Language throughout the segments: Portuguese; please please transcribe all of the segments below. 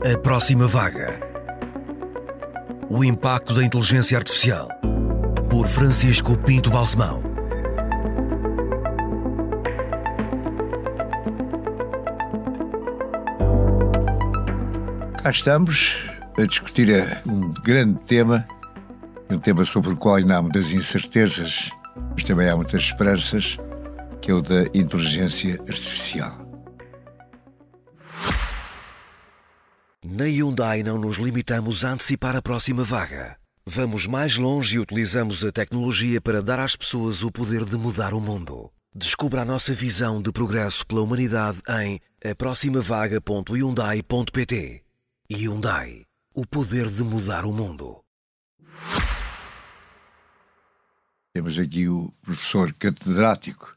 A próxima vaga. O impacto da inteligência artificial. Por Francisco Pinto Balsemão. Cá estamos a discutir um grande tema, um tema sobre o qual ainda há muitas incertezas, mas também há muitas esperanças, que é o da inteligência artificial. Na Hyundai não nos limitamos a antecipar a próxima vaga. Vamos mais longe e utilizamos a tecnologia para dar às pessoas o poder de mudar o mundo. Descubra a nossa visão de progresso pela humanidade em aproximavaga.hyundai.pt. Hyundai, o poder de mudar o mundo. Temos aqui o professor catedrático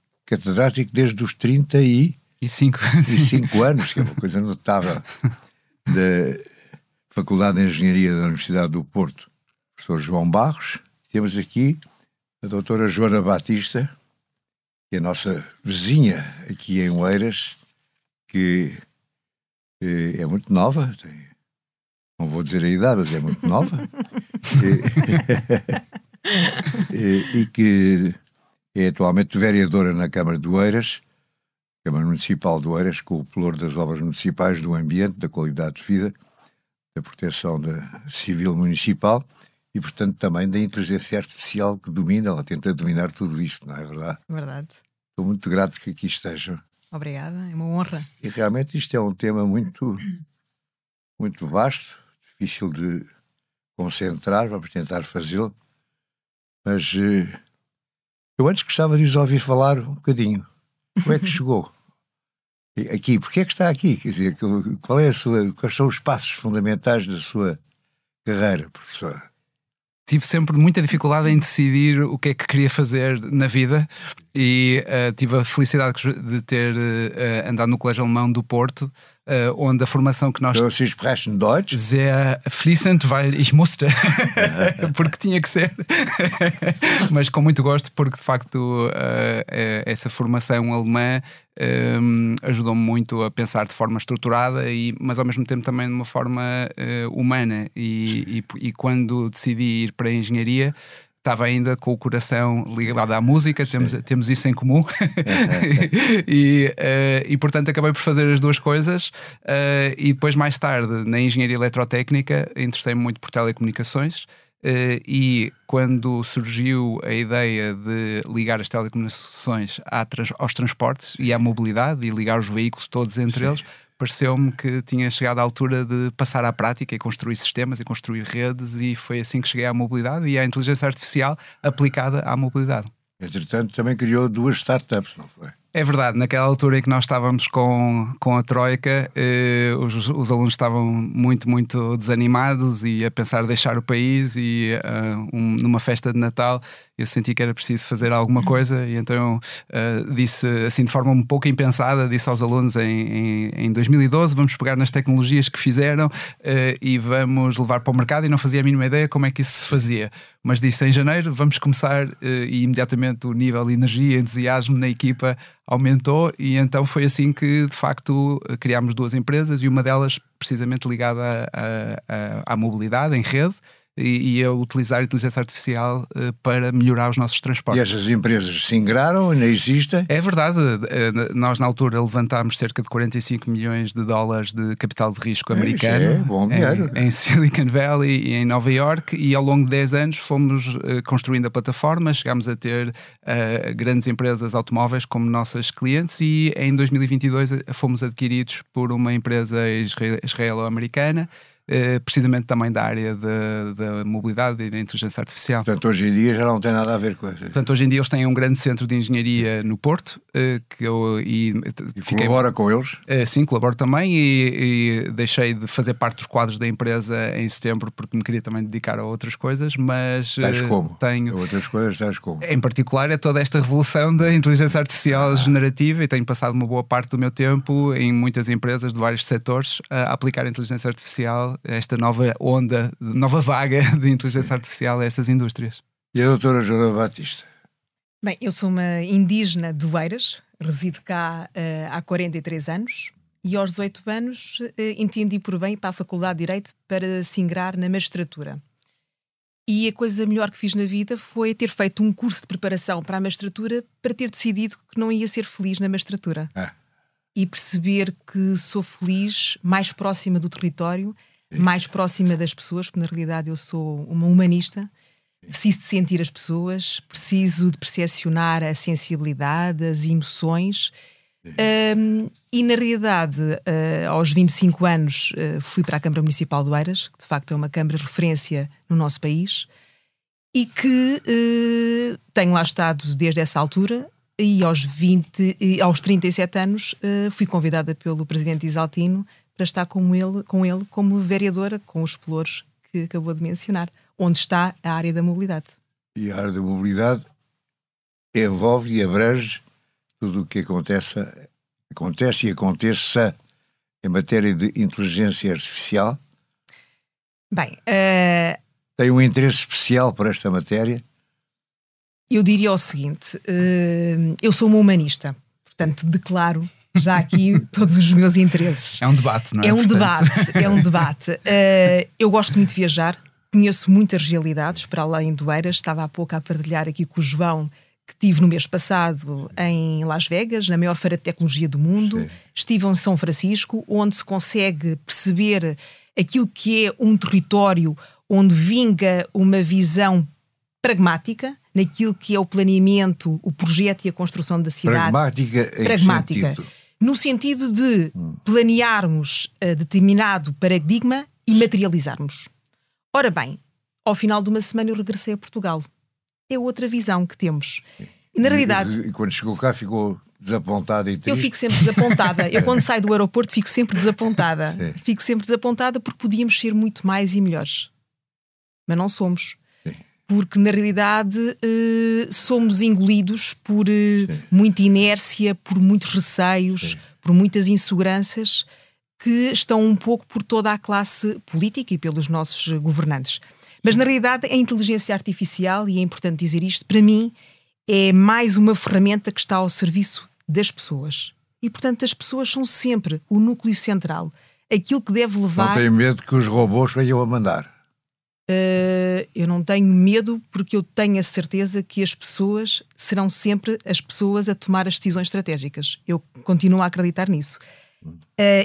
desde os 35 anos, que é uma coisa notável, da Faculdade de Engenharia da Universidade do Porto, professor João Barros. Temos aqui a doutora Joana Batista, que é a nossa vizinha aqui em Oeiras, que é muito nova, não vou dizer a idade, mas é muito nova, e que é atualmente vereadora na Câmara de Oeiras, Câmara Municipal de Oeiras, com o pelour das obras municipais, do ambiente, da qualidade de vida, da proteção civil municipal e, portanto, também da inteligência artificial que domina, ela tenta dominar tudo isto, não é verdade? Verdade. Estou muito grato que aqui estejam. Obrigada, é uma honra. E realmente isto é um tema muito, muito vasto, difícil de concentrar, vamos tentar fazê-lo, mas eu antes gostava de os ouvir falar um bocadinho. Como é que chegou aqui? Porquê é que está aqui? Quer dizer, quais são os passos fundamentais da sua carreira, professora? Tive sempre muita dificuldade em decidir o que é que queria fazer na vida e tive a felicidade de ter andado no Colégio Alemão do Porto, onde a formação que nós... Sie sprechen Deutsch? Sehr fließend, weil ich musste. Porque tinha que ser. Mas com muito gosto, porque de facto essa formação alemã ajudou-me muito a pensar de forma estruturada, mas ao mesmo tempo também de uma forma humana. E quando decidi ir para a engenharia, estava ainda com o coração ligado à música, temos isso em comum. e portanto acabei por fazer as duas coisas, e depois mais tarde na engenharia eletrotécnica interessei-me muito por telecomunicações, e quando surgiu a ideia de ligar as telecomunicações aos transportes e à mobilidade e ligar os veículos todos entre eles, pareceu-me que tinha chegado à altura de passar à prática e construir sistemas e construir redes, e foi assim que cheguei à mobilidade e à inteligência artificial aplicada à mobilidade. Entretanto, também criou 2 startups, não foi? É verdade, naquela altura em que nós estávamos com a Troika, os alunos estavam muito, muito desanimados e a pensar deixar o país, e numa festa de Natal eu senti que era preciso fazer alguma coisa, e então disse assim de forma um pouco impensada, disse aos alunos em 2012, vamos pegar nas tecnologias que fizeram e vamos levar para o mercado, e não fazia a mínima ideia como é que isso se fazia. Mas disse em janeiro, vamos começar, e imediatamente o nível de energia e entusiasmo na equipa aumentou, e então foi assim que de facto criámos 2 empresas, e uma delas precisamente ligada à mobilidade em rede, e a utilizar a inteligência artificial para melhorar os nossos transportes. E essas empresas se ingraram, ainda existem? É verdade, nós na altura levantámos cerca de 45 milhões de dólares de capital de risco americano. É bom dinheiro. Em Silicon Valley e em Nova York, e ao longo de 10 anos fomos construindo a plataforma, chegámos a ter grandes empresas automóveis como nossas clientes, e em 2022 fomos adquiridos por uma empresa israelo-americana, precisamente também da área da mobilidade e da inteligência artificial. Portanto, hoje em dia já não tem nada a ver com isso. Portanto, hoje em dia eles têm um grande centro de engenharia no Porto, que eu colabora com eles? Sim, colaboro também, e deixei de fazer parte dos quadros da empresa em setembro porque me queria também dedicar a outras coisas, mas tais como? Tenho outras coisas, tais como? Em particular é toda esta revolução da inteligência artificial generativa, e tenho passado uma boa parte do meu tempo em muitas empresas de vários setores a aplicar a inteligência artificial, esta nova onda, nova vaga de inteligência artificial a essas indústrias. E a doutora Joana Batista? Bem, eu sou uma indígena de Oeiras, resido cá há 43 anos E aos 18 anos entendi por bem ir para a Faculdade de Direito para se ingrar na magistratura. E a coisa melhor que fiz na vida foi ter feito um curso de preparação para a magistratura para ter decidido que não ia ser feliz na magistratura. E perceber que sou feliz mais próxima do território, mais próxima das pessoas, porque na realidade eu sou uma humanista. Preciso de sentir as pessoas, preciso de percepcionar a sensibilidade, as emoções. E na realidade, aos 25 anos, fui para a Câmara Municipal de Oeiras, que de facto é uma Câmara de referência no nosso país, e que tenho lá estado desde essa altura, e aos 37 anos fui convidada pelo Presidente Isaltino para estar com ele como vereadora, com os pelouros que acabou de mencionar, onde está a área da mobilidade. E a área da mobilidade envolve e abrange tudo o que acontece e aconteça em matéria de inteligência artificial? Bem, tem um interesse especial por esta matéria? Eu diria o seguinte, eu sou uma humanista, portanto declaro já aqui todos os meus interesses. É um debate, não é? É um debate. Eu gosto muito de viajar, conheço muitas realidades, para além do Oeiras. Estava há pouco a partilhar aqui com o João que tive no mês passado em Las Vegas, na maior feira de tecnologia do mundo. Sim. Estive em São Francisco, onde se consegue perceber aquilo que é um território onde vinga uma visão pragmática, naquilo que é o planeamento, o projeto e a construção da cidade. Pragmática. No sentido de planearmos determinado paradigma e materializarmos. Ora bem, ao final de uma semana eu regressei a Portugal. É outra visão que temos. E, na realidade... E quando chegou cá ficou desapontada e triste? Eu fico sempre desapontada. Eu quando saio do aeroporto fico sempre desapontada. Sim. Fico sempre desapontada porque podíamos ser muito mais e melhores. Mas não somos. Sim. Porque na realidade somos engolidos por muita inércia, por muitos receios, por muitas inseguranças que estão um pouco por toda a classe política e pelos nossos governantes. Mas na realidade a inteligência artificial, e é importante dizer isto, para mim é mais uma ferramenta que está ao serviço das pessoas. E portanto as pessoas são sempre o núcleo central. Aquilo que deve levar... Não tenho medo que os robôs venham a mandar? Eu não tenho medo, porque eu tenho a certeza que as pessoas serão sempre as pessoas a tomar as decisões estratégicas. Eu continuo a acreditar nisso.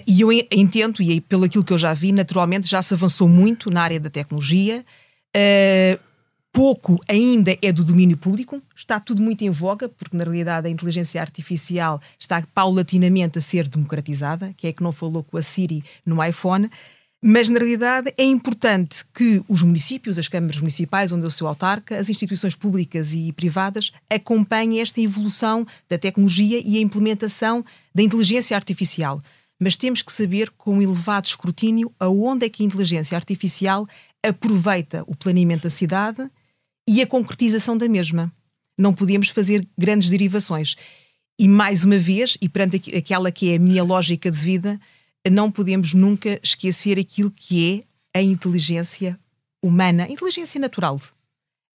E eu entendo, e pelo aquilo que eu já vi, naturalmente já se avançou muito na área da tecnologia. Pouco ainda é do domínio público, está tudo muito em voga, porque na realidade a inteligência artificial está paulatinamente a ser democratizada, que é que não falou com a Siri no iPhone, mas na realidade é importante que os municípios, as câmaras municipais onde eu sou autarca, as instituições públicas e privadas acompanhem esta evolução da tecnologia e a implementação da inteligência artificial. Mas temos que saber, com um elevado escrutínio, aonde é que a inteligência artificial aproveita o planeamento da cidade e a concretização da mesma. Não podemos fazer grandes derivações. E mais uma vez, e perante aquela que é a minha lógica de vida, não podemos nunca esquecer aquilo que é a inteligência humana, a inteligência natural.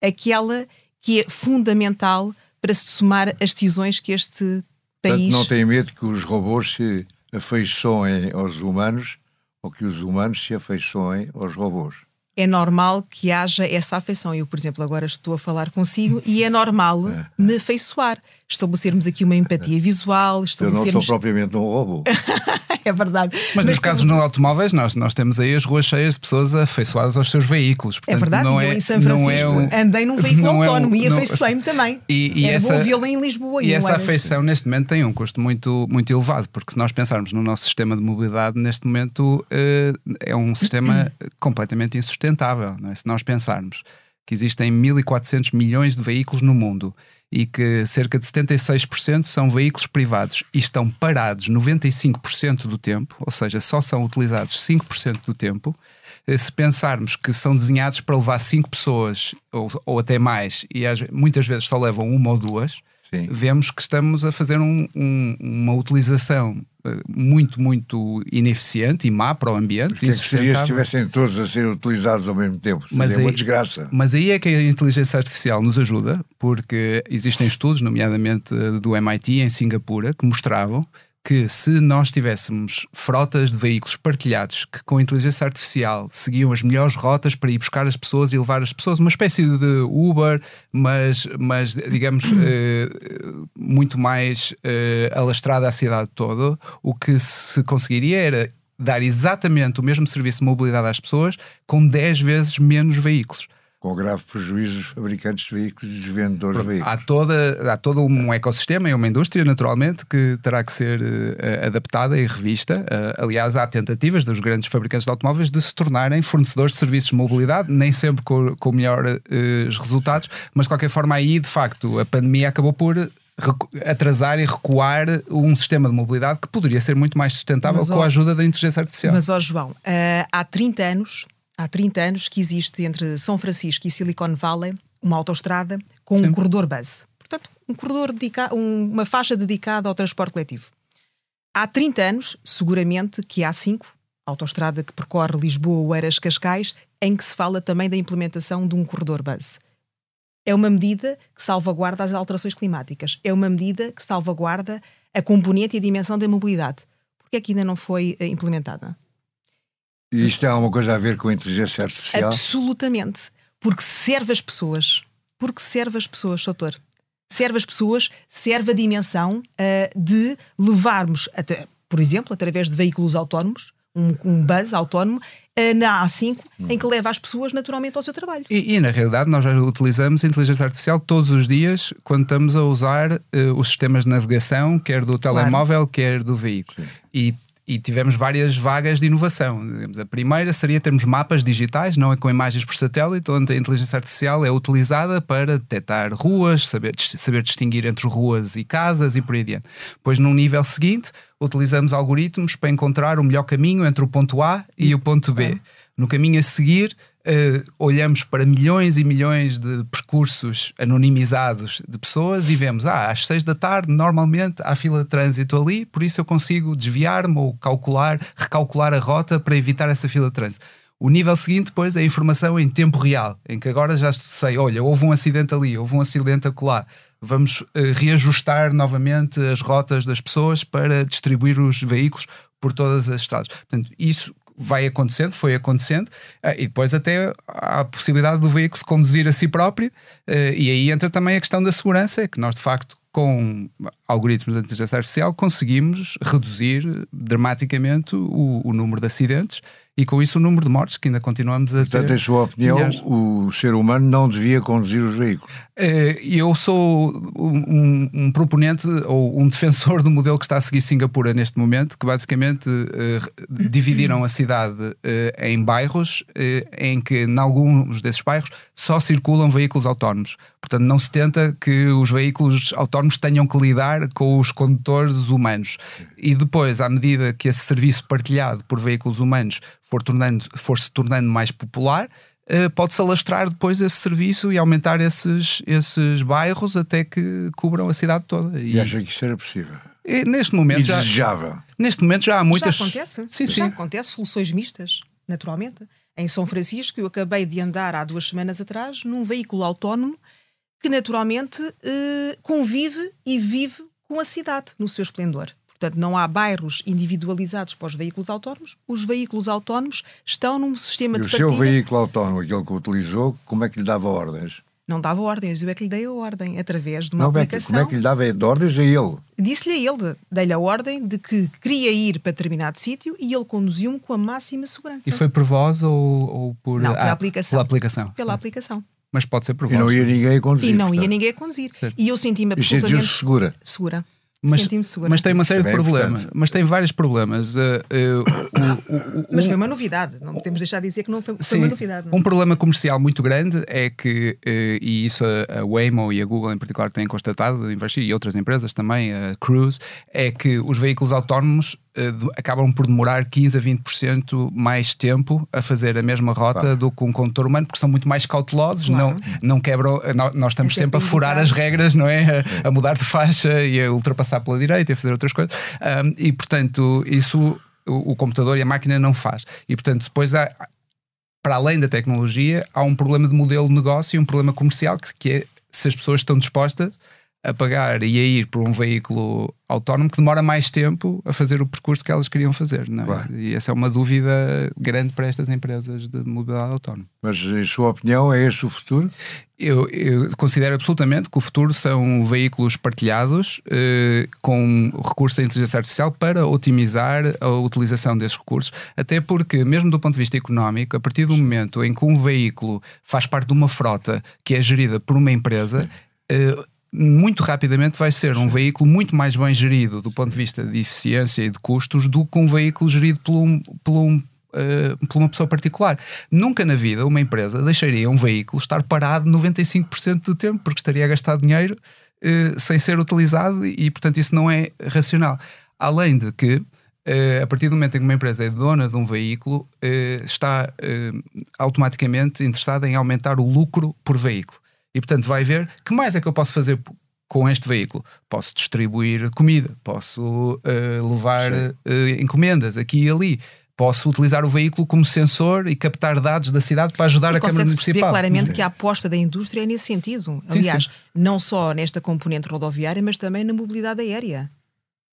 Aquela que é fundamental para se tomar as decisões que este país... Portanto, não tem medo que os robôs se afeiçoem aos humanos ou que os humanos se afeiçoem aos robôs? É normal que haja essa afeição. Eu, por exemplo, agora estou a falar consigo e é normal me afeiçoar. Estabelecermos aqui uma empatia visual. Eu não sou propriamente um robô. É verdade. Mas nos casos não automóveis, nós temos aí as ruas cheias de pessoas afeiçoadas aos seus veículos. Portanto, é verdade. Não eu em São Francisco andei num veículo autónomo e afeiçoei-me também. Era bom vê-lo em Lisboa. E essa afeição neste momento tem um custo muito, muito elevado, porque se nós pensarmos no nosso sistema de mobilidade, neste momento é um sistema completamente insustentável. Não é? Se nós pensarmos que existem 1.400 milhões de veículos no mundo e que cerca de 76% são veículos privados e estão parados 95% do tempo, ou seja, só são utilizados 5% do tempo, se pensarmos que são desenhados para levar 5 pessoas ou até mais e muitas vezes só levam uma ou duas, sim, vemos que estamos a fazer uma utilização muito, muito ineficiente e má para o ambiente. Porque que seria se estivessem todos a ser utilizados ao mesmo tempo? Seria uma desgraça. Mas aí é que a inteligência artificial nos ajuda, porque existem estudos, nomeadamente do MIT em Singapura, que mostravam que se nós tivéssemos frotas de veículos partilhados que com inteligência artificial seguiam as melhores rotas para ir buscar as pessoas e levar as pessoas, uma espécie de Uber, mas digamos, muito mais alastrada à cidade toda, o que se conseguiria era dar exatamente o mesmo serviço de mobilidade às pessoas com 10 vezes menos veículos. Com grave prejuízo dos fabricantes de veículos e dos vendedores de veículos. Há todo um ecossistema e uma indústria, naturalmente, que terá que ser adaptada e revista. Aliás, há tentativas dos grandes fabricantes de automóveis de se tornarem fornecedores de serviços de mobilidade, nem sempre com melhores resultados, mas de qualquer forma aí, de facto, a pandemia acabou por atrasar e recuar um sistema de mobilidade que poderia ser muito mais sustentável com a ajuda da inteligência artificial. Mas, João, há 30 anos que existe entre São Francisco e Silicon Valley uma autoestrada com um corredor base. Portanto, um corredor uma faixa dedicada ao transporte coletivo. Há 30 anos, seguramente, que há 5, a autoestrada que percorre Lisboa, Oeiras, Cascais, em que se fala também da implementação de um corredor base. É uma medida que salvaguarda as alterações climáticas. É uma medida que salvaguarda a componente e a dimensão da mobilidade. Por que é que ainda não foi implementada? E isto tem alguma coisa a ver com a inteligência artificial? Absolutamente. Porque serve as pessoas. Doutor. Serve as pessoas, serve a dimensão de levarmos, por exemplo, através de veículos autónomos, um bus autónomo, na A5, em que leva as pessoas naturalmente ao seu trabalho. E na realidade nós já utilizamos a inteligência artificial todos os dias quando estamos a usar os sistemas de navegação, quer do telemóvel, quer do veículo. E tivemos várias vagas de inovação. A primeira seria termos mapas digitais, não é com imagens por satélite, onde a inteligência artificial é utilizada para detectar ruas, saber distinguir entre ruas e casas e por aí adiante. Depois, num nível seguinte, utilizamos algoritmos para encontrar o melhor caminho entre o ponto A e o ponto B. No caminho a seguir, olhamos para milhões e milhões de percursos anonimizados de pessoas e vemos, às 6 da tarde, normalmente há fila de trânsito ali, por isso eu consigo desviar-me ou recalcular a rota para evitar essa fila de trânsito. O nível seguinte, depois, é a informação em tempo real, em que agora já sei, olha, houve um acidente ali, houve um acidente acolá. Vamos reajustar novamente as rotas das pessoas para distribuir os veículos por todas as estradas. Portanto, isso foi acontecendo, e depois até há a possibilidade do veículo se conduzir a si próprio, e aí entra também a questão da segurança, é que nós de facto com algoritmos de inteligência artificial conseguimos reduzir dramaticamente o número de acidentes e com isso o número de mortes que ainda continuamos a ter. Portanto, em sua opinião, o ser humano não devia conduzir os veículos? Eu sou um proponente ou um defensor do modelo que está a seguir Singapura neste momento, que basicamente dividiram a cidade em bairros, em que em alguns desses bairros só circulam veículos autónomos. Portanto, não se tenta que os veículos autónomos tenham que lidar com os condutores humanos. E depois, à medida que esse serviço partilhado por veículos humanos for se tornando mais popular, pode-se alastrar depois esse serviço e aumentar esses bairros até que cubram a cidade toda. E acha que isso era possível? Neste momento desejável? Neste momento já há muitas... Já acontece? Sim. Já acontece soluções mistas, naturalmente. Em São Francisco, eu acabei de andar há 2 semanas atrás num veículo autónomo que naturalmente convive e vive com a cidade no seu esplendor. Portanto, não há bairros individualizados para os veículos autónomos. Os veículos autónomos estão num sistema de partilha. E o seu veículo autónomo, aquele que utilizou, como é que lhe dava ordens? Não dava ordens, eu é que lhe dei a ordem através de uma aplicação. Como é que lhe dava ordens a ele? Disse-lhe a ele, dei-lhe a ordem de que queria ir para determinado sítio e ele conduziu-me com a máxima segurança. E foi por voz ou por... Não, pela aplicação. Pela aplicação. Pela aplicação. Mas pode ser por voz. E não ia ninguém a conduzir. Ia ninguém a conduzir. Certo. E eu senti-me absolutamente... E sentiu-se segura? Segura. Senti-me segura. Mas tem uma série de problemas. Mas tem vários problemas. Mas foi uma novidade. Não podemos deixar de dizer que não foi uma novidade. Não? Um problema comercial muito grande é que, e isso a Waymo e a Google em particular têm constatado, e outras empresas também, a Cruise, é que os veículos autónomos acabam por demorar 15 a 20% mais tempo a fazer a mesma rota do que um condutor humano, porque são muito mais cautelosos, não quebram, nós estamos sempre a furar as regras, não é? A mudar de faixa e a ultrapassar pela direita e a fazer outras coisas, e portanto isso o computador e a máquina não faz, e portanto depois há, para além da tecnologia, há um problema de modelo de negócio e um problema comercial que é se as pessoas estão dispostas a pagar e a ir por um veículo autónomo que demora mais tempo a fazer o percurso que elas queriam fazer, não é? Claro. E essa é uma dúvida grande para estas empresas de mobilidade autónoma. Mas, em sua opinião, é esse o futuro? Eu considero absolutamente que o futuro são veículos partilhados com recurso da inteligência artificial para otimizar a utilização desses recursos, até porque, mesmo do ponto de vista económico, a partir do momento em que um veículo faz parte de uma frota que é gerida por uma empresa, muito rapidamente vai ser um veículo muito mais bem gerido do ponto de vista de eficiência e de custos do que um veículo gerido por uma pessoa particular. Nunca na vida uma empresa deixaria um veículo estar parado 95% do tempo, porque estaria a gastar dinheiro sem ser utilizado e, portanto, isso não é racional. Além de que, a partir do momento em que uma empresa é dona de um veículo, está automaticamente interessada em aumentar o lucro por veículo. E, portanto, vai ver que mais é que eu posso fazer com este veículo. Posso distribuir comida, posso levar encomendas aqui e ali. Posso utilizar o veículo como sensor e captar dados da cidade para ajudar a Câmara Municipal. Consegue-se perceber claramente que a aposta da indústria é nesse sentido. Aliás, sim. Não só nesta componente rodoviária, mas também na mobilidade aérea.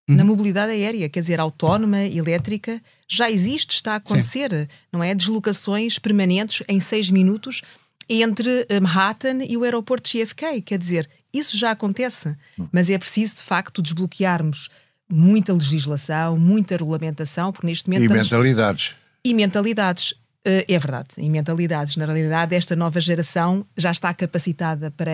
Na mobilidade aérea, quer dizer, autónoma, elétrica, já existe, está a acontecer, sim. Não é? Deslocações permanentes em 6 minutos entre Manhattan e o aeroporto de JFK. Quer dizer, isso já acontece, mas é preciso, de facto, desbloquearmos muita legislação, muita regulamentação, porque neste momento... E mentalidades. É verdade. E mentalidades. Na realidade, esta nova geração já está capacitada para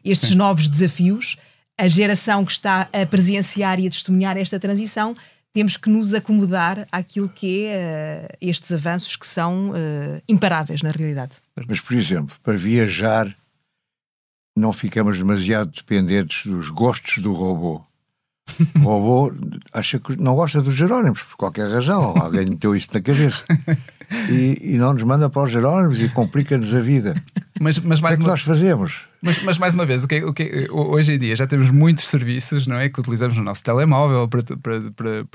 estes sim. novos desafios. A geração que está a presenciar e a testemunhar esta transição, temos que nos acomodar àquilo que é estes avanços que são imparáveis na realidade. Mas, por exemplo, para viajar, não ficamos demasiado dependentes dos gostos do robô. O robô acha que não gosta dos Jerónimos, por qualquer razão. Alguém meteu isso na cabeça. E não nos manda para os Jerónimos e complica-nos a vida. Mas mais o que é que nós fazemos? Mas mais uma vez, hoje em dia já temos muitos serviços, não é, que utilizamos no nosso telemóvel para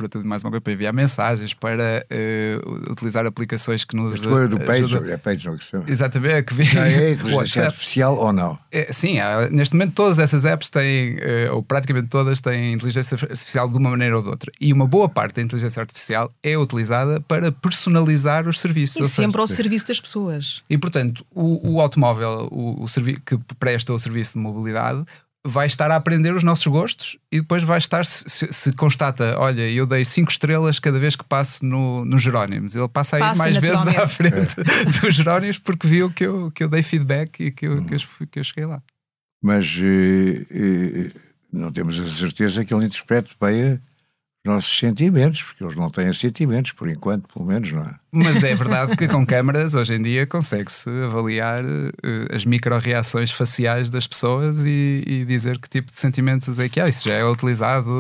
tudo mais uma coisa, para enviar mensagens, para utilizar aplicações que nos ajudam. Do Pager, é Pager que se chama. Exatamente. Já é inteligência artificial ou não? Sim, neste momento todas essas apps têm, ou praticamente todas têm inteligência artificial de uma maneira ou de outra. E uma boa parte da inteligência artificial é utilizada para personalizar os serviços. E sempre ao serviço das pessoas. E, portanto, o automóvel, o serviço que presta o serviço de mobilidade, vai estar a aprender os nossos gostos e depois vai estar, se constata, olha, eu dei 5 estrelas cada vez que passo no Jerónimos. Ele passa a ir mais vezes à frente dos Jerónimos porque viu que eu dei feedback e que eu cheguei lá. Mas não temos a certeza que ele interprete bem os nossos sentimentos, porque eles não têm sentimentos, por enquanto, pelo menos, não é? Mas é verdade que com câmaras, hoje em dia, consegue-se avaliar as micro-reações faciais das pessoas e dizer que tipo de sentimentos é que há. Isso já é utilizado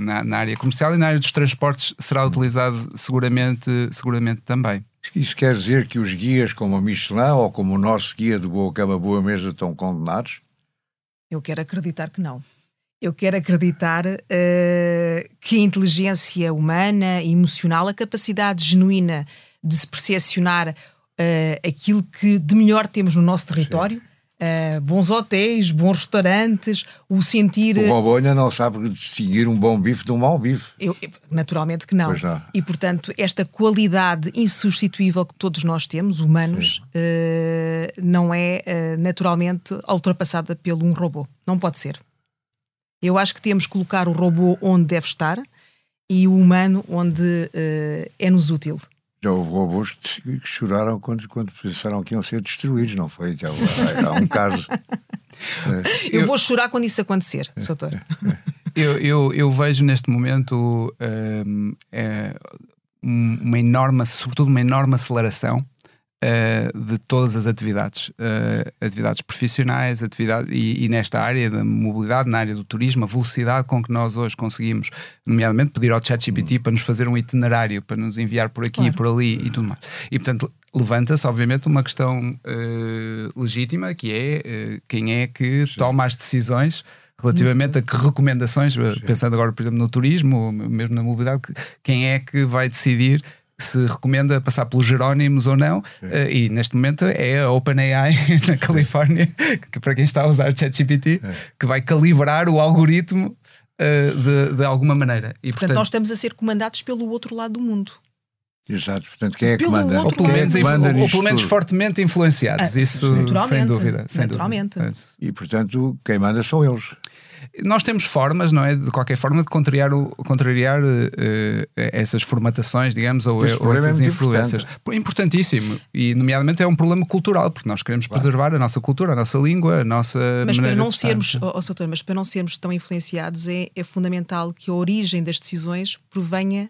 na área comercial e na área dos transportes será utilizado seguramente também. Isso quer dizer que os guias como a Michelin ou como o nosso guia de Boa Cama, Boa Mesa estão condenados? Eu quero acreditar que não. Eu quero acreditar que a inteligência humana e emocional, a capacidade genuína de se percepcionar aquilo que de melhor temos no nosso território, bons hotéis, bons restaurantes, o sentir... O robô ainda não sabe distinguir um bom bife de um mau bife. Naturalmente que não. E, portanto, esta qualidade insubstituível que todos nós temos, humanos, não é naturalmente ultrapassada pelo um robô. Não pode ser. Eu acho que temos que colocar o robô onde deve estar e o humano onde é-nos útil. Já houve robôs que choraram quando pensaram que iam ser destruídos, não foi? Já há um caso. Eu vou chorar quando isso acontecer, doutor. Eu vejo neste momento sobretudo uma enorme aceleração de todas as atividades profissionais, e nesta área da mobilidade, na área do turismo, a velocidade com que nós hoje conseguimos, nomeadamente, pedir ao ChatGPT para nos fazer um itinerário, para nos enviar por aqui e por ali e tudo mais. E, portanto, levanta-se, obviamente, uma questão legítima, que é quem é que toma as decisões relativamente a que recomendações, pensando agora, por exemplo, no turismo, ou mesmo na mobilidade, quem é que vai decidir se recomenda passar pelos Jerónimos ou não, e neste momento é a OpenAI na Califórnia, que para quem está a usar ChatGPT, que vai calibrar o algoritmo de alguma maneira. E, portanto, nós estamos a ser comandados pelo outro lado do mundo. Exato, portanto, quem é que manda? Ou pelo menos fortemente influenciados, isso sem dúvida. Naturalmente. E portanto, quem manda são eles. Nós temos formas, não é? De qualquer forma, de contrariar essas formatações, digamos, ou essas influências. Importantíssimo. E, nomeadamente, é um problema cultural, porque nós queremos preservar a nossa cultura, a nossa língua, a nossa maneira de estar. Mas para não sermos tão influenciados, é fundamental que a origem das decisões provenha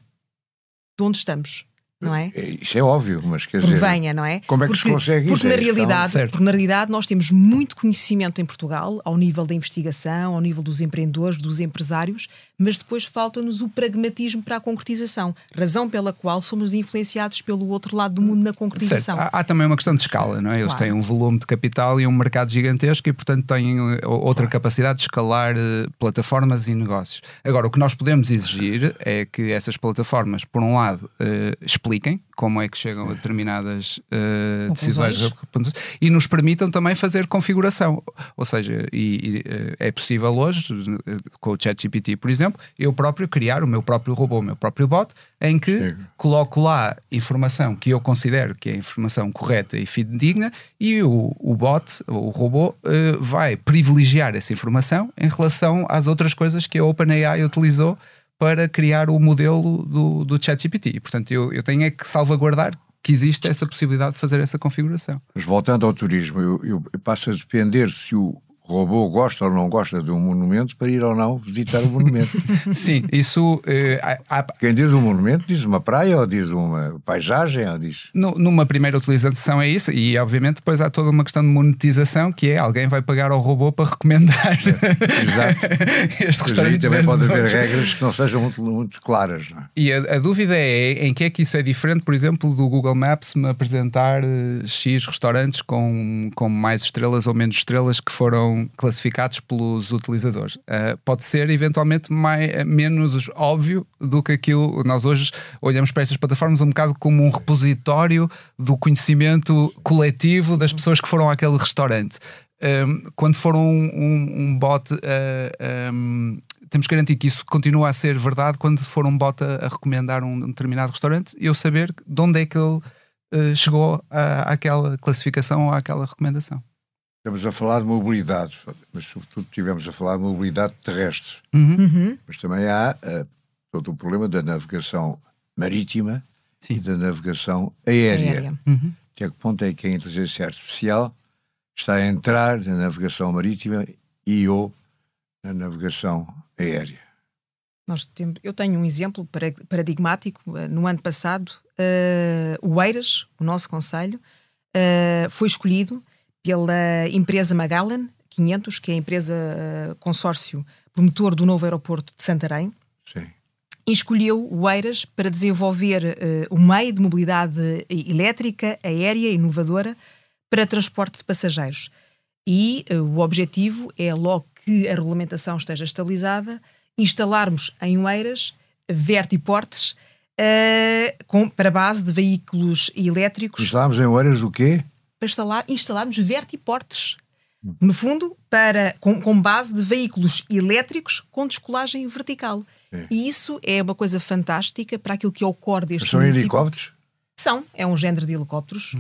de onde estamos. Não é? Isso é óbvio, mas quer dizer, provenha, não é? Como é que se consegue isso? Porque na realidade nós temos muito conhecimento em Portugal, ao nível da investigação, ao nível dos empreendedores, dos empresários, mas depois falta-nos o pragmatismo para a concretização, razão pela qual somos influenciados pelo outro lado do mundo na concretização. Há também uma questão de escala, não é? Eles têm um volume de capital e um mercado gigantesco e, portanto, têm outra capacidade de escalar plataformas e negócios. Agora, o que nós podemos exigir é que essas plataformas, por um lado, expliquem como é que chegam a determinadas decisões e nos permitam também fazer configuração. Ou seja, é possível hoje, com o ChatGPT, por exemplo, eu próprio criar o meu próprio robô, o meu próprio bot, em que coloco lá informação que eu considero que é informação correta e fidedigna, e o bot, o robô, vai privilegiar essa informação em relação às outras coisas que a OpenAI utilizou para criar o modelo do ChatGPT. E, portanto, eu tenho é que salvaguardar que existe essa possibilidade de fazer essa configuração. Mas voltando ao turismo, eu passo a depender se o robô gosta ou não gosta de um monumento para ir ou não visitar o monumento. Sim, isso... Quem diz um monumento diz uma praia ou diz uma paisagem ou diz... Numa primeira utilização é isso, e obviamente depois há toda uma questão de monetização, que é alguém vai pagar ao robô para recomendar este restaurante. E também pode haver regras que não sejam muito claras, não é? E a dúvida é em que é que isso é diferente, por exemplo, do Google Maps me apresentar X restaurantes com mais estrelas ou menos estrelas que foram classificados pelos utilizadores. Pode ser eventualmente menos óbvio do que aquilo. Nós hoje olhamos para estas plataformas um bocado como um repositório do conhecimento coletivo das pessoas que foram àquele restaurante. Quando for um bot, temos que garantir que isso continua a ser verdade quando for um bot a recomendar um determinado restaurante, eu saber de onde é que ele chegou àquela classificação ou àquela recomendação. Estamos a falar de mobilidade, mas sobretudo estivemos a falar de mobilidade terrestre. Mas também há todo o problema da navegação marítima e da navegação aérea. Até que ponto é que a inteligência artificial está a entrar na navegação marítima ou na navegação aérea? Eu tenho um exemplo paradigmático. No ano passado, o Eiras, o nosso concelho, foi escolhido pela empresa Magellan 500, que é a empresa consórcio promotor do novo aeroporto de Santarém. Sim. E escolheu o Eiras para desenvolver um meio de mobilidade elétrica, aérea, inovadora, para transporte de passageiros. E o objetivo é, logo que a regulamentação esteja estabilizada, instalarmos em Eiras vertiportes para base de veículos elétricos. Instalámos em Eiras o quê? Para instalarmos vertiportes. No fundo, com base de veículos elétricos com descolagem vertical. E isso é uma coisa fantástica para aquilo que é o core deste município. São helicópteros? É um género de helicópteros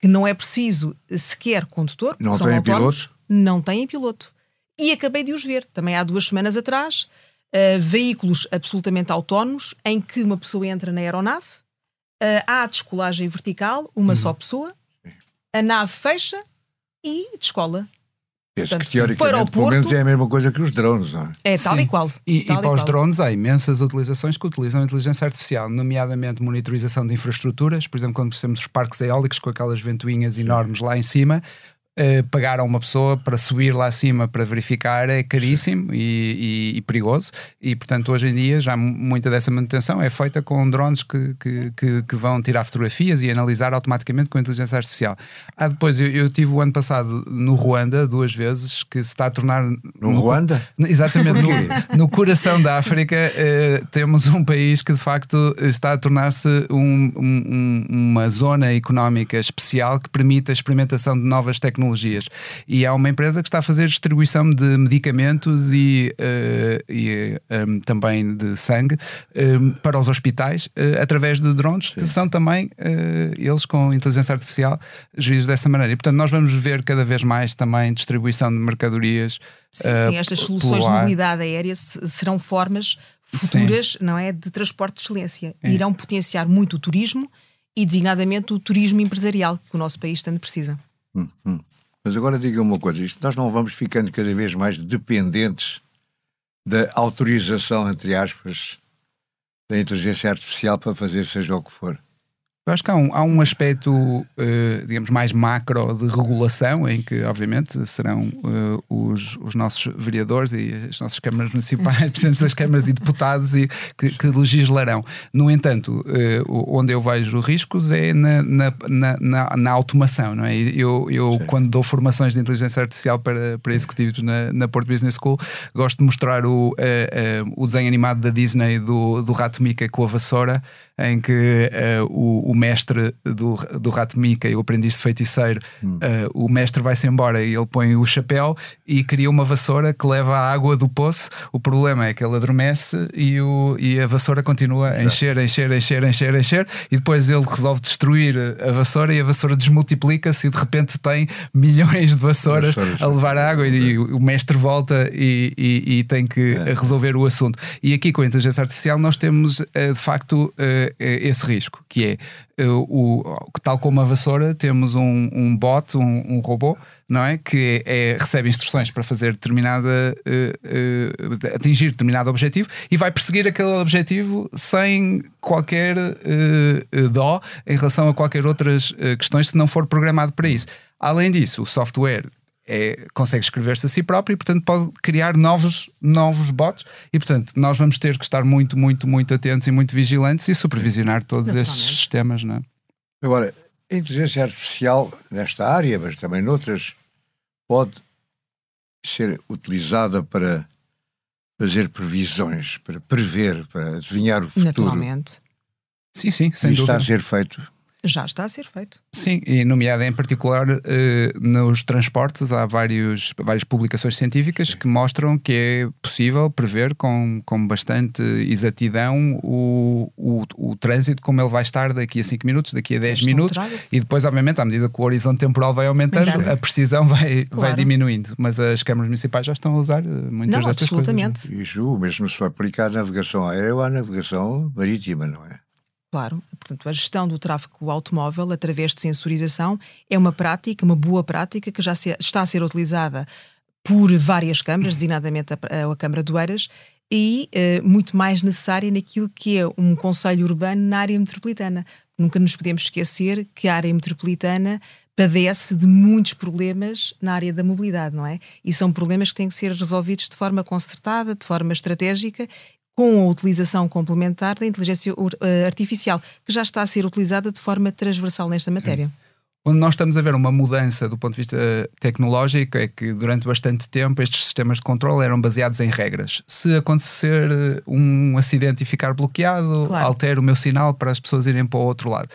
que não é preciso sequer condutor. Não têm pilotos? Não têm piloto. E acabei de os ver, também há 2 semanas atrás, veículos absolutamente autónomos em que uma pessoa entra na aeronave, há a descolagem vertical, uma só pessoa, a nave fecha e descola. Portanto, que teoricamente, pelo menos é a mesma coisa que os drones, não é? É tal e qual. E para os drones há imensas utilizações que utilizam a inteligência artificial, nomeadamente monitorização de infraestruturas, por exemplo, quando temos os parques eólicos com aquelas ventoinhas enormes lá em cima, pagar a uma pessoa para subir lá acima para verificar é caríssimo e perigoso, e portanto hoje em dia já muita dessa manutenção é feita com drones que vão tirar fotografias e analisar automaticamente com a inteligência artificial. Depois eu tive o ano passado no Ruanda 2 vezes, que se está a tornar... No Ruanda? Exatamente, no coração da África temos um país que de facto está a tornar-se uma zona económica especial que permite a experimentação de novas tecnologias. E há uma empresa que está a fazer distribuição de medicamentos e também de sangue para os hospitais através de drones, que são também eles com inteligência artificial geridos dessa maneira. E portanto nós vamos ver cada vez mais também distribuição de mercadorias. Sim, estas soluções de mobilidade aérea serão formas futuras, não é, de transporte de excelência. Irão potenciar muito o turismo e designadamente o turismo empresarial que o nosso país tanto precisa. Mas agora diga uma coisa, nós não vamos ficando cada vez mais dependentes da autorização, entre aspas, da inteligência artificial para fazer seja o que for? Eu acho que há um aspecto, digamos, mais macro de regulação, em que, obviamente, serão os nossos vereadores e as nossas câmaras municipais, presidentes das câmaras e deputados que legislarão. No entanto, onde eu vejo riscos é na automação, não é? Eu quando dou formações de inteligência artificial para executivos na Porto Business School, gosto de mostrar o desenho animado da Disney do Rato Mickey com a vassoura, em que o mestre do Rato Mickey, o aprendiz de feiticeiro, o mestre vai-se embora e ele põe o chapéu e cria uma vassoura que leva a água do poço. O problema é que ele adormece e a vassoura continua a encher, e depois ele resolve destruir a vassoura e a vassoura desmultiplica-se e de repente tem milhões de vassouras a levar a água e o mestre volta e tem que resolver o assunto. E aqui com a inteligência artificial nós temos de facto esse risco, que é tal como a vassoura, temos um bot, um robô, não é? Que recebe instruções para fazer atingir determinado objetivo e vai perseguir aquele objetivo sem qualquer dó em relação a qualquer outras questões, se não for programado para isso. Além disso, o software consegue escrever-se a si próprio e portanto pode criar novos bots e portanto nós vamos ter que estar muito, muito, muito atentos e muito vigilantes e supervisionar todos estes sistemas, não é? Agora, a inteligência artificial nesta área, mas também noutras, pode ser utilizada para fazer previsões, para prever, para adivinhar o futuro. Naturalmente. Sim, sem dúvida. Está a ser feito. Já está a ser feito. Sim, e nomeado em particular nos transportes há várias publicações científicas que mostram que é possível prever com bastante exatidão o trânsito, como ele vai estar daqui a 5 minutos, daqui a 10 minutos, e depois obviamente à medida que o horizonte temporal vai aumentando, a precisão vai diminuindo, mas as câmaras municipais já estão a usar muitas destas absolutamente. coisas. Isso mesmo se vai aplicar à navegação aérea ou à navegação marítima, não é? Claro, portanto, a gestão do tráfego automóvel através de sensorização é uma boa prática que já está a ser utilizada por várias câmaras, designadamente a Câmara de Oeiras, e muito mais necessária naquilo que é um concelho urbano na área metropolitana. Nunca nos podemos esquecer que a área metropolitana padece de muitos problemas na área da mobilidade, não é? E são problemas que têm que ser resolvidos de forma concertada, de forma estratégica, com a utilização complementar da inteligência artificial, que já está a ser utilizada de forma transversal nesta matéria. Sim. Onde nós estamos a ver uma mudança do ponto de vista tecnológico é que durante bastante tempo estes sistemas de controle eram baseados em regras. Se acontecer um acidente e ficar bloqueado, altero o meu sinal para as pessoas irem para o outro lado.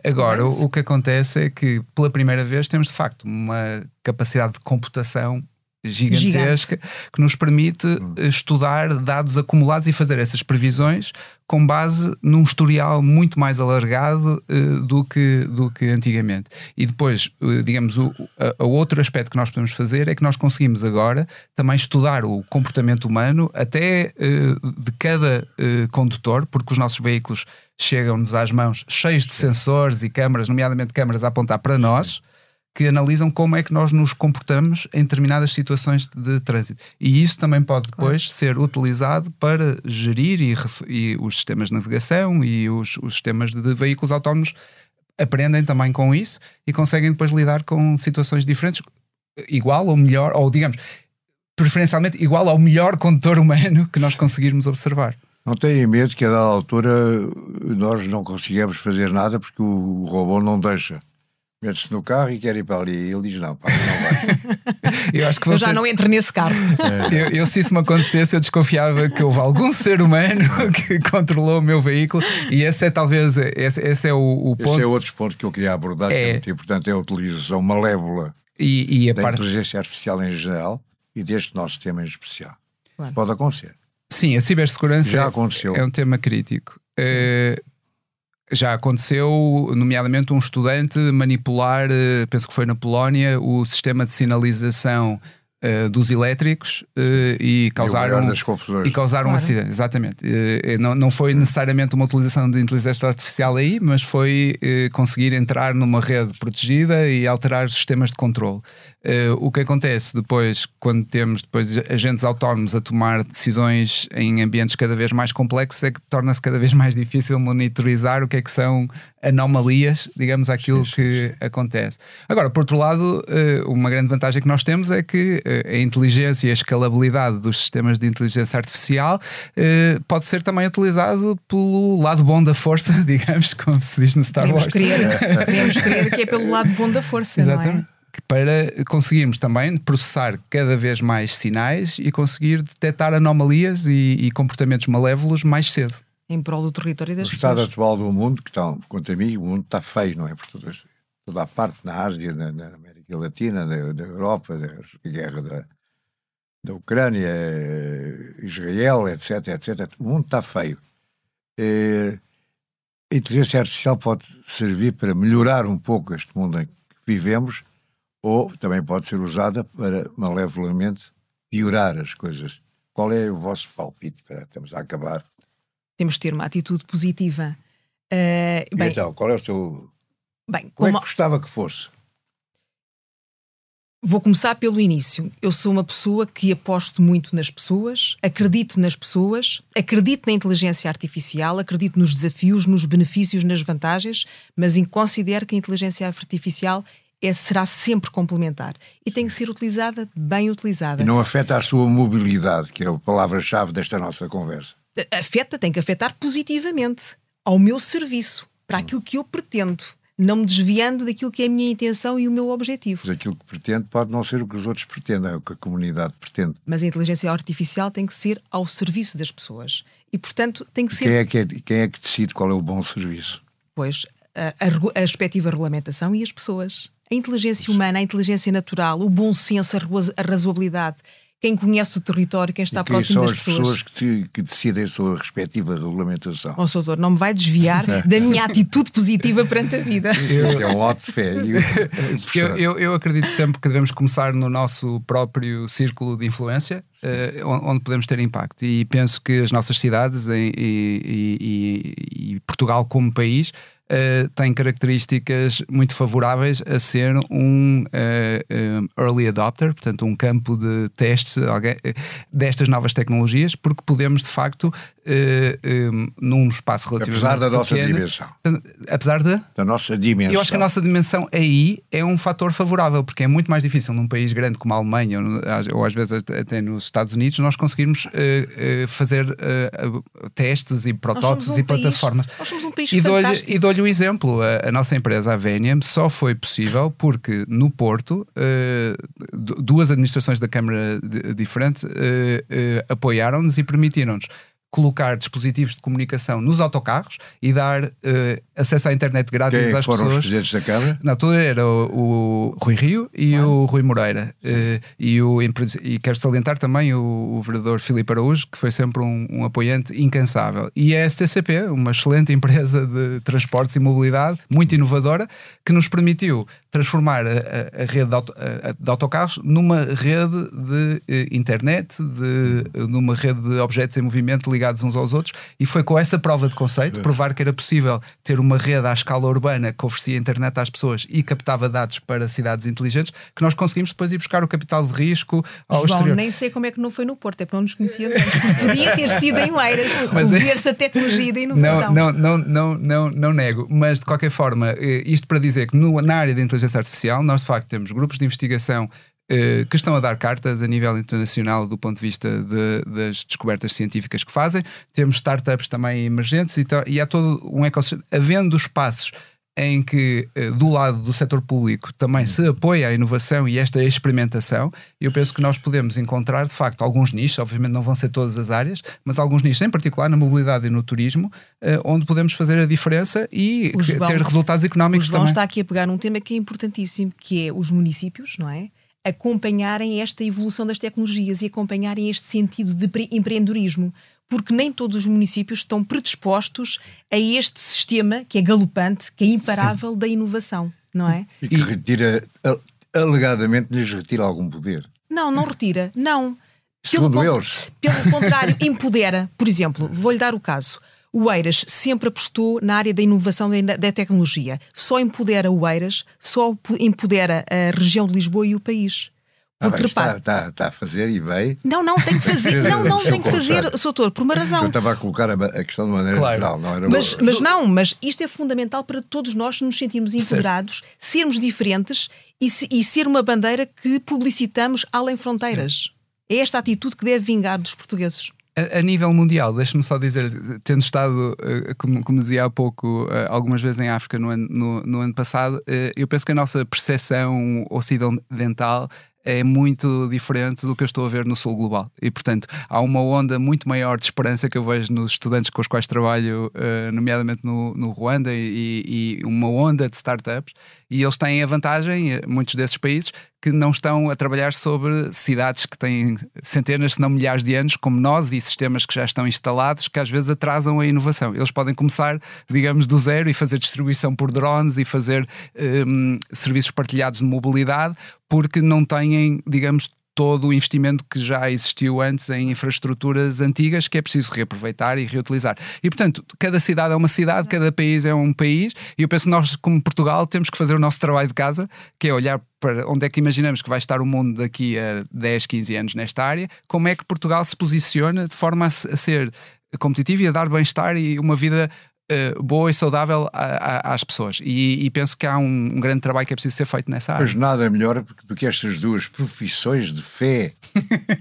Agora, o que acontece é que pela primeira vez temos de facto uma capacidade de computação gigantesca que nos permite estudar dados acumulados e fazer essas previsões com base num historial muito mais alargado do que antigamente. E depois, digamos, o outro aspecto que nós podemos fazer é que nós conseguimos agora também estudar o comportamento humano até de cada condutor, porque os nossos veículos chegam-nos às mãos cheios de sensores e câmaras, nomeadamente câmaras a apontar para nós, que analisam como é que nós nos comportamos em determinadas situações de trânsito. E isso também pode depois ser utilizado para gerir e os sistemas de navegação e os sistemas de veículos autónomos aprendem também com isso e conseguem depois lidar com situações diferentes, igual ou melhor, ou digamos, preferencialmente igual ao melhor condutor humano que nós conseguirmos observar. Não tenham medo que a dada altura nós não conseguimos fazer nada porque o robô não deixa. Mete-se no carro e quer ir para ali. E ele diz: não, pá, não vai. Eu já não entro nesse carro. Eu, se isso me acontecesse, eu desconfiava que houve algum ser humano que controlou o meu veículo, e esse é talvez esse é o ponto. Esse é outro ponto que eu queria abordar, que é muito importante, é a utilização malévola da inteligência artificial em geral e deste nosso tema em especial. Claro. Pode acontecer. Sim, a cibersegurança já aconteceu. É um tema crítico. Já aconteceu, nomeadamente, um estudante manipular, penso que foi na Polónia, o sistema de sinalização dos elétricos e causaram um acidente. Exatamente. Não foi necessariamente uma utilização de inteligência artificial aí, mas foi conseguir entrar numa rede protegida e alterar os sistemas de controle. O que acontece depois, quando temos depois agentes autónomos a tomar decisões em ambientes cada vez mais complexos, é que torna-se cada vez mais difícil monitorizar o que é que são anomalias, digamos, àquilo que acontece. Agora, por outro lado, uma grande vantagem que nós temos é que a inteligência e a escalabilidade dos sistemas de inteligência artificial pode ser também utilizado pelo lado bom da força, digamos, como se diz no Star Wars. Queremos crer que é pelo lado bom da força. Exatamente. Não é? Para conseguirmos também processar cada vez mais sinais e conseguir detectar anomalias e comportamentos malévolos mais cedo. Em prol do território das pessoas. O estado atual do mundo, que está, quanto a mim, o mundo está feio, não é? Por toda a parte, na Ásia, na América Latina, da Europa, da guerra da Ucrânia, Israel, etc, etc. O mundo está feio. A inteligência artificial pode servir para melhorar um pouco este mundo em que vivemos, ou também pode ser usada para malevolamente piorar as coisas. Qual é o vosso palpite? Estamos a acabar. Temos de ter uma atitude positiva. Então, qual é o seu... como é que gostava que fosse? Vou começar pelo início. Eu sou uma pessoa que aposto muito nas pessoas, acredito nas pessoas, acredito na inteligência artificial, acredito nos desafios, nos benefícios, nas vantagens, mas considero que a inteligência artificial será sempre complementar e tem que ser utilizada, bem utilizada. E não afeta a sua mobilidade, que é a palavra-chave desta nossa conversa. Tem que afetar positivamente ao meu serviço, para aquilo que eu pretendo, não me desviando daquilo que é a minha intenção e o meu objetivo. Mas aquilo que pretende pode não ser o que os outros pretendem, é o que a comunidade pretende. Mas a inteligência artificial tem que ser ao serviço das pessoas e, portanto, tem que ser... Quem é que decide qual é o bom serviço? Pois, a respectiva regulamentação e as pessoas. A inteligência humana, a inteligência natural, o bom senso, a razoabilidade, quem conhece o território, quem está próximo das pessoas. São as pessoas que decidem a sua respectiva regulamentação. Ó, doutor, não me vai desviar da minha atitude positiva perante a vida. Isso é um ato de fé. Eu acredito sempre que devemos começar no nosso próprio círculo de influência, onde podemos ter impacto. E penso que as nossas cidades e Portugal como país tem características muito favoráveis a ser um early adopter, portanto um campo de testes destas novas tecnologias, porque podemos de facto num espaço relativamente apesar da nossa pequeno, dimensão. Apesar da nossa dimensão. Eu acho que a nossa dimensão aí é um fator favorável, porque é muito mais difícil num país grande como a Alemanha ou às vezes até nos Estados Unidos nós conseguirmos fazer testes e protótipos e plataformas. Nós somos um país fantástico. E dou-lhe o exemplo, a nossa empresa, a Veniam, só foi possível porque no Porto duas administrações da Câmara diferentes apoiaram-nos e permitiram-nos colocar dispositivos de comunicação nos autocarros e dar acesso à internet grátis às pessoas. Quem foram os presidentes da Câmara? Na altura era o Rui Rio e o Rui Moreira. E quero salientar também o vereador Filipe Araújo, que foi sempre um apoiante incansável. E a STCP, uma excelente empresa de transportes e mobilidade, muito inovadora, que nos permitiu transformar a rede de autocarros numa rede de internet, numa rede de objetos em movimento ligados ligados uns aos outros, e foi com essa prova de conceito, provar que era possível ter uma rede à escala urbana que oferecia internet às pessoas e captava dados para cidades inteligentes, que nós conseguimos depois ir buscar o capital de risco ao exterior. Nem sei como é que não foi no Porto, é porque não nos conhecíamos antes. Podia ter sido em Oeiras, o berço da tecnologia e da inovação. Não nego, mas de qualquer forma, isto para dizer que na área da inteligência artificial nós de facto temos grupos de investigação que estão a dar cartas a nível internacional do ponto de vista das descobertas científicas que fazem, temos startups também emergentes e há todo um ecossistema, havendo espaços em que do lado do setor público também se apoia a inovação e esta experimentação. Eu penso que nós podemos encontrar de facto alguns nichos, obviamente não vão ser todas as áreas, mas alguns nichos, em particular na mobilidade e no turismo, onde podemos fazer a diferença e ter resultados económicos também. O João está aqui a pegar um tema que é importantíssimo, que é os municípios, não é? Acompanharem esta evolução das tecnologias e acompanharem este sentido de empreendedorismo, porque nem todos os municípios estão predispostos a este sistema que é galopante, que é imparável. Sim. Da inovação, não é? E que alegadamente lhes retira algum poder. Não retira, não. Segundo eles. Pelo contrário, empodera. Por exemplo, vou-lhe dar o caso. O Oeiras sempre apostou na área da inovação da tecnologia. Só empodera o Oeiras, só empodera a região de Lisboa e o país. Porque está a fazer e bem. Não, tem que fazer. Não tem que fazer, Soutor, por uma razão. Eu estava a colocar a questão de maneira geral. Não era mas isto é fundamental para todos nós nos sentirmos empoderados, sermos diferentes e ser uma bandeira que publicitamos além fronteiras. É esta atitude que deve vingar dos portugueses. A nível mundial, deixe-me só dizer, tendo estado, como dizia há pouco, algumas vezes em África no ano passado, eu penso que a nossa percepção ocidental é muito diferente do que eu estou a ver no sul global. E, portanto, há uma onda muito maior de esperança que eu vejo nos estudantes com os quais trabalho, nomeadamente no Ruanda, e uma onda de startups. E eles têm a vantagem, muitos desses países, que não estão a trabalhar sobre cidades que têm centenas, se não milhares de anos, como nós, e sistemas que já estão instalados, que às vezes atrasam a inovação. Eles podem começar, digamos, do zero e fazer distribuição por drones e fazer serviços partilhados de mobilidade, porque não têm, digamos, todo o investimento que já existiu antes em infraestruturas antigas que é preciso reaproveitar e reutilizar. E, portanto, cada cidade é uma cidade, cada país é um país, e eu penso que nós, como Portugal, temos que fazer o nosso trabalho de casa, que é olhar para onde é que imaginamos que vai estar o mundo daqui a 10, 15 anos nesta área, como é que Portugal se posiciona de forma a ser competitivo e a dar bem-estar e uma vida boa e saudável às pessoas. E penso que há um grande trabalho que é preciso ser feito nessa área. Mas nada melhor do que estas duas profissões de fé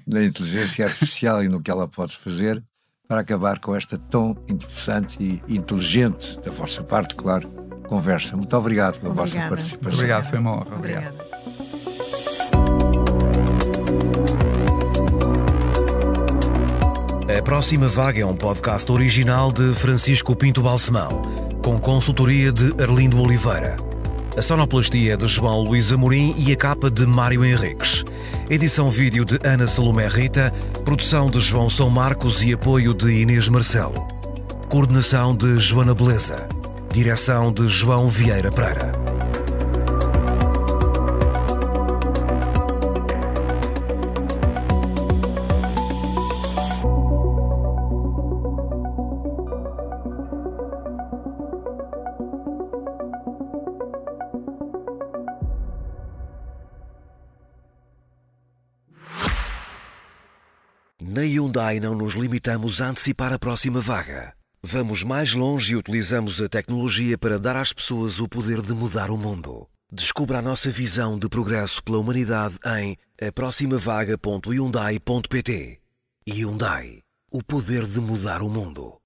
na inteligência artificial e no que ela pode fazer para acabar com esta tão interessante e inteligente, da vossa parte, claro, conversa. Muito obrigado pela vossa participação. Muito obrigado, foi uma honra. Obrigada. A Próxima Vaga é um podcast original de Francisco Pinto Balsemão, com consultoria de Arlindo Oliveira. A sonoplastia é de João Luís Amorim e a capa de Mário Henriques. Edição vídeo de Ana Salomé Rita, produção de João São Marcos e apoio de Inês Marcelo. Coordenação de Joana Beleza. Direção de João Vieira Pereira. Na Hyundai não nos limitamos a antecipar a próxima vaga. Vamos mais longe e utilizamos a tecnologia para dar às pessoas o poder de mudar o mundo. Descubra a nossa visão de progresso pela humanidade em aproximavaga.hyundai.pt. Hyundai, o poder de mudar o mundo.